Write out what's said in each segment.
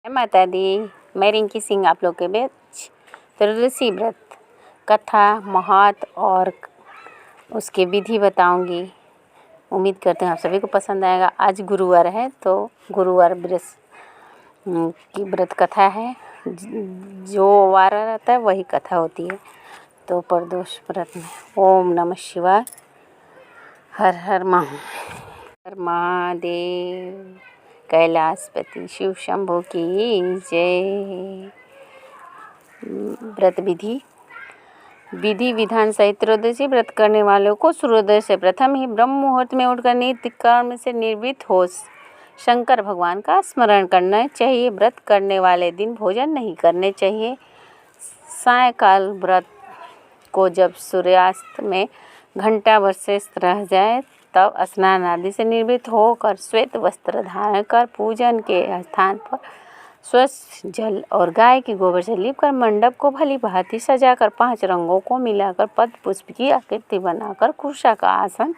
जय माता दी। मैं रिंकी सिंह आप लोग के बीच त्रयोदशी व्रत कथा महत्व और उसके विधि बताऊंगी। उम्मीद करते हैं आप सभी को पसंद आएगा। आज गुरुवार है तो गुरुवार की व्रत कथा है। जो वार रहता है वही कथा होती है। तो प्रदोष व्रत में ओम नमः शिवाय, हर हर महादेव, कैलाशपति शिव शंभु की जय। व्रत विधि विधान सहित त्रयोदशी व्रत करने वालों को सूर्योदय से प्रथम ही ब्रह्म मुहूर्त में उठकर नित्य कर्म से निवृत्त हो शंकर भगवान का स्मरण करना चाहिए। व्रत करने वाले दिन भोजन नहीं करने चाहिए। सायंकाल व्रत को जब सूर्यास्त में घंटा भर शेष रह जाए तब स्नान आदि से निवृत्त होकर श्वेत वस्त्र धारण कर पूजन के स्थान पर स्वच्छ जल और गाय के गोबर से लीपकर मंडप को भली भांति सजाकर 5 रंगों को मिलाकर पद्म पुष्प की आकृति बनाकर कुर्सा का आसन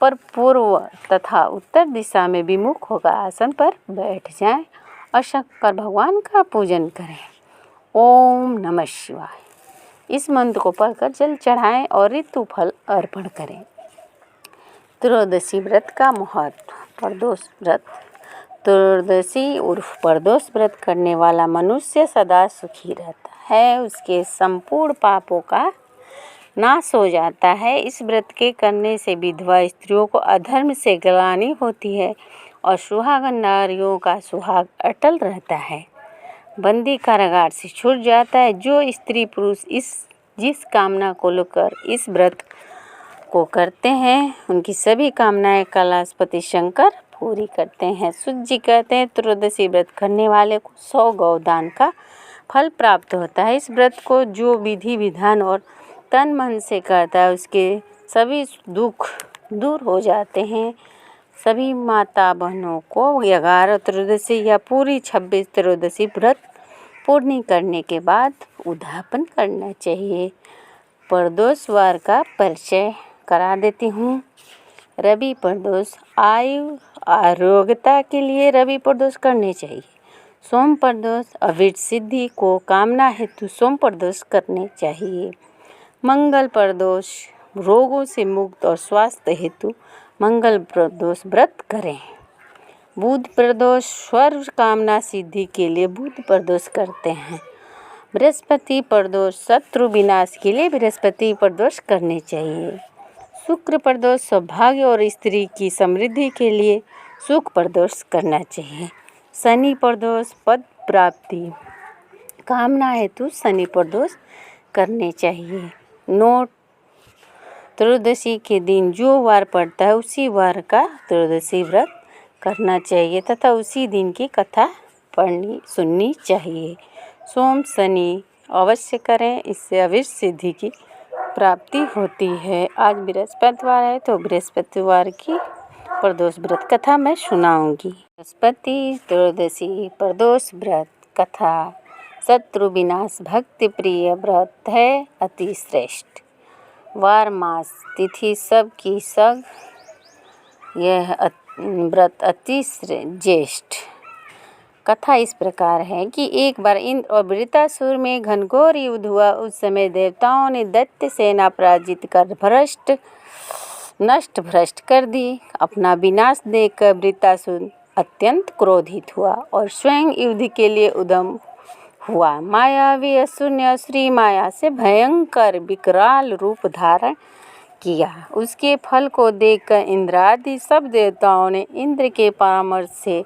पर पूर्व तथा उत्तर दिशा में विमुख होकर आसन पर बैठ जाएं और शंकर भगवान का पूजन करें। ओम नमः शिवाय इस मंत्र को पढ़कर जल चढ़ाएं और ऋतु फल अर्पण करें। त्रयोदशी व्रत का महत्व। प्रदोष व्रत। त्रयोदशी उर्फ प्रदोष व्रत करने वाला मनुष्य सदा सुखी रहता है। उसके संपूर्ण पापों का नाश हो जाता है। इस व्रत के करने से विधवा स्त्रियों को अधर्म से ग्लानि होती है और सुहागन नारियों का सुहाग अटल रहता है। बंदी कारागार से छूट जाता है। जो स्त्री पुरुष जिस कामना को लेकर इस व्रत को करते हैं उनकी सभी कामनाएं कैलाशपति शंकर पूरी करते हैं। सूत जी कहते हैं त्रयोदशी व्रत करने वाले को 100 गौदान का फल प्राप्त होता है। इस व्रत को जो विधि विधान और तन मन से करता है उसके सभी दुख दूर हो जाते हैं। सभी माता बहनों को 11 त्रयोदशी या पूरी 26 त्रयोदशी व्रत पूर्ण करने के बाद उद्यापन करना चाहिए। प्रदोषवार का परिचय करा देती हूँ। रवि प्रदोष। आयु आरोग्यता के लिए रवि प्रदोष करने चाहिए। सोम प्रदोष। अविट सिद्धि को कामना हेतु सोम प्रदोष करने चाहिए। मंगल प्रदोष। रोगों से मुक्त और स्वास्थ्य हेतु मंगल प्रदोष व्रत करें। बुध प्रदोष। स्वर्ग कामना सिद्धि के लिए बुध प्रदोष करते हैं। बृहस्पति प्रदोष। शत्रु विनाश के लिए बृहस्पति प्रदोष करने चाहिए। शुक्र प्रदोष। सौभाग्य और स्त्री की समृद्धि के लिए शुक्र प्रदोष करना चाहिए। शनि प्रदोष। पद प्राप्ति कामना हेतु शनि प्रदोष करने चाहिए। नोट। त्रयोदशी के दिन जो वार पड़ता है उसी वार का त्रयोदशी व्रत करना चाहिए तथा उसी दिन की कथा सुननी चाहिए। सोम शनि अवश्य करें, इससे अवश्य सिद्धि की प्राप्ति होती है। आज बृहस्पतिवार है तो बृहस्पतिवार की प्रदोष व्रत कथा मैं सुनाऊंगी। बृहस्पति त्रयोदशी प्रदोष व्रत कथा। शत्रु विनाश भक्ति प्रिय व्रत है, अति श्रेष्ठ। वार मास तिथि सब की सब। यह व्रत अति ज्येष्ठ। कथा इस प्रकार है कि एक बार इंद्र और वृत्रासुर में घनघोर युद्ध हुआ। उस समय देवताओं ने दैत्य सेना पराजित कर नष्ट भ्रष्ट कर दी। अपना विनाश देखकर वृत्रासुर अत्यंत क्रोधित हुआ और स्वयं युद्ध के लिए उद्यम हुआ। मायावी असुर ने असुरी माया से भयंकर विकराल रूप धारण किया। उसके फल को देखकर इंद्रादि सब देवताओं ने इंद्र के परामर्श से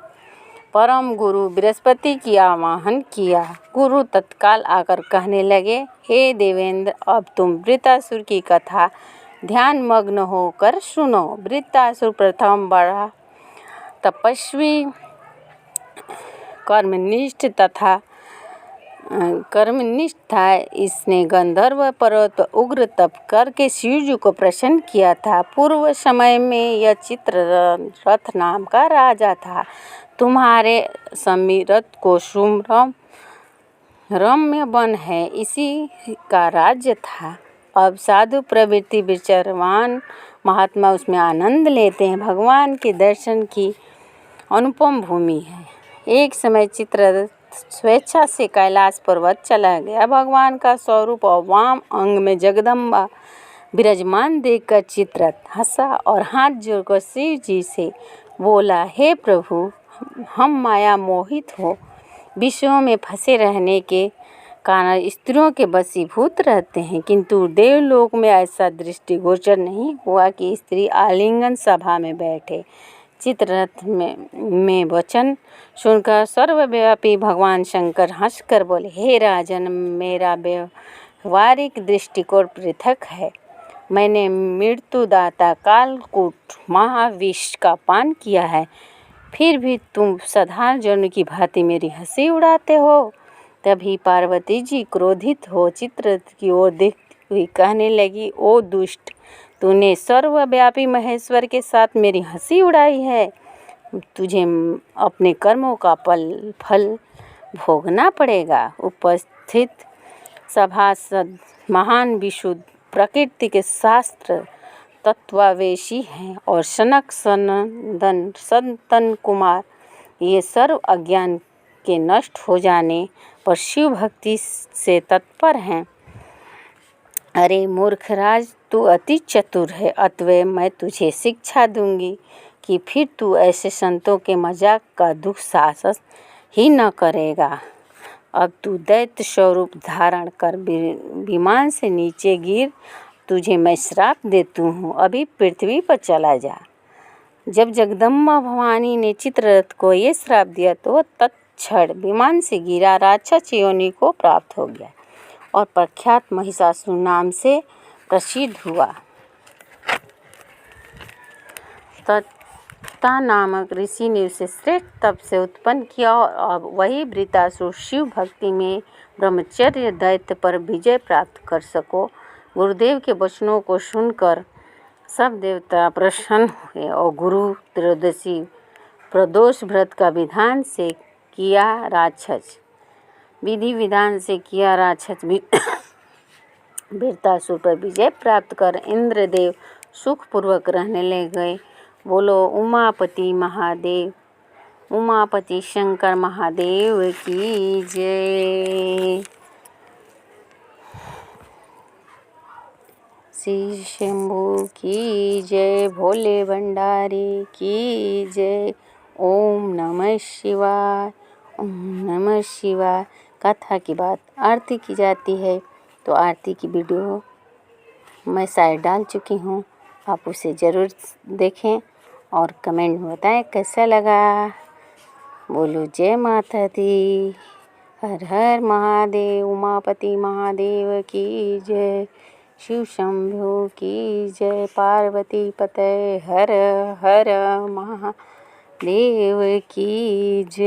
परम गुरु बृहस्पति की आवाहन किया। गुरु तत्काल आकर कहने लगे, हे देवेंद्र, अब तुम वृत्रासुर की कथा ध्यान मग्न होकर सुनो। वृत्रासुर प्रथम बड़ा तपस्वी, कर्मनिष्ठ था। इसने गंधर्व पर्वत पर उग्र तप करके शिवजी को प्रसन्न किया था। पूर्व समय में यह चित्ररथ नाम का राजा था। तुम्हारे समीरथ को रम्य वन है, इसी का राज्य था। अब साधु प्रवृत्ति विचारवान महात्मा उसमें आनंद लेते हैं। भगवान के दर्शन की अनुपम भूमि है। एक समय चित्ररथ स्वेच्छा से कैलाश पर्वत चला गया। भगवान का स्वरूप और वाम अंग में जगदम्बा विराजमान देखकर चित्ररथ हंसा और हाथ जोड़कर शिव जी से बोला, हे प्रभु, हम माया मोहित हो विषयों में फंसे रहने के कारण स्त्रियों के वशीभूत रहते हैं, किंतु देवलोक में ऐसा दृष्टिगोचर नहीं हुआ कि स्त्री आलिंगन सभा में बैठे। चित्ररथ में वचन सुनकर सर्वव्यापी भगवान शंकर हंसकर बोले, हे राजन, मेरा व्यवहारिक दृष्टिकोण पृथक है। मैंने मृत्युदाता कालकूट महाविष का पान किया है, फिर भी तुम साधारण जन की भांति मेरी हंसी उड़ाते हो। तभी पार्वती जी क्रोधित हो चित्ररथ की ओर देखती हुई कहने लगी, ओ दुष्ट, तूने सर्वव्यापी महेश्वर के साथ मेरी हंसी उड़ाई है। तुझे अपने कर्मों का फल भोगना पड़ेगा। उपस्थित सभासद महान विशुद्ध प्रकृति के शास्त्र तत्वावेशी हैं और सनक सनंदन संतन कुमार ये सर्व अज्ञान के नष्ट हो जाने पर शिव भक्ति से तत्पर हैं। अरे मूर्खराज, तू अति चतुर है, अतएव मैं तुझे शिक्षा दूंगी कि फिर तू ऐसे संतों के मजाक का दुख साहस ही न करेगा। अब तू दैत्य स्वरूप धारण कर विमान से नीचे गिर, तुझे मैं श्राप देती हूँ, अभी पृथ्वी पर चला जा। जब जगदम्बा भवानी ने चित्ररथ को ये श्राप दिया तो तत्क्षण विमान से गिरा राक्षस योनि को प्राप्त हो गया और प्रख्यात महिषासुर नाम से प्रसिद्ध हुआ। तत्ता नामक ऋषि ने उसे श्रेष्ठ तप से उत्पन्न किया और अब वही वृत्तासुर शिव भक्ति में ब्रह्मचर्य दैत्य पर विजय प्राप्त कर सको। गुरुदेव के वचनों को सुनकर सब देवता प्रसन्न हुए और गुरु त्रयोदशी प्रदोष व्रत का विधि विधान से किया राक्षस वृत्तासुर पर विजय प्राप्त कर इंद्रदेव सुखपूर्वक रहने ले गए। बोलो उमापति महादेव, उमापति शंकर महादेव की जय। श्री शंभू की जय, भोले भंडारी की जय। ओम नमः शिवाय, ओम नमः शिवाय। कथा की बात आरती की जाती है तो आरती की वीडियो मैं शायद डाल चुकी हूँ, आप उसे ज़रूर देखें और कमेंट में बताएं कैसा लगा। बोलो जय माता दी, हर हर महादेव, उमापति महादेव की जय, शिव शंभू की जय, पार्वती पते हर हर महादेव की जय।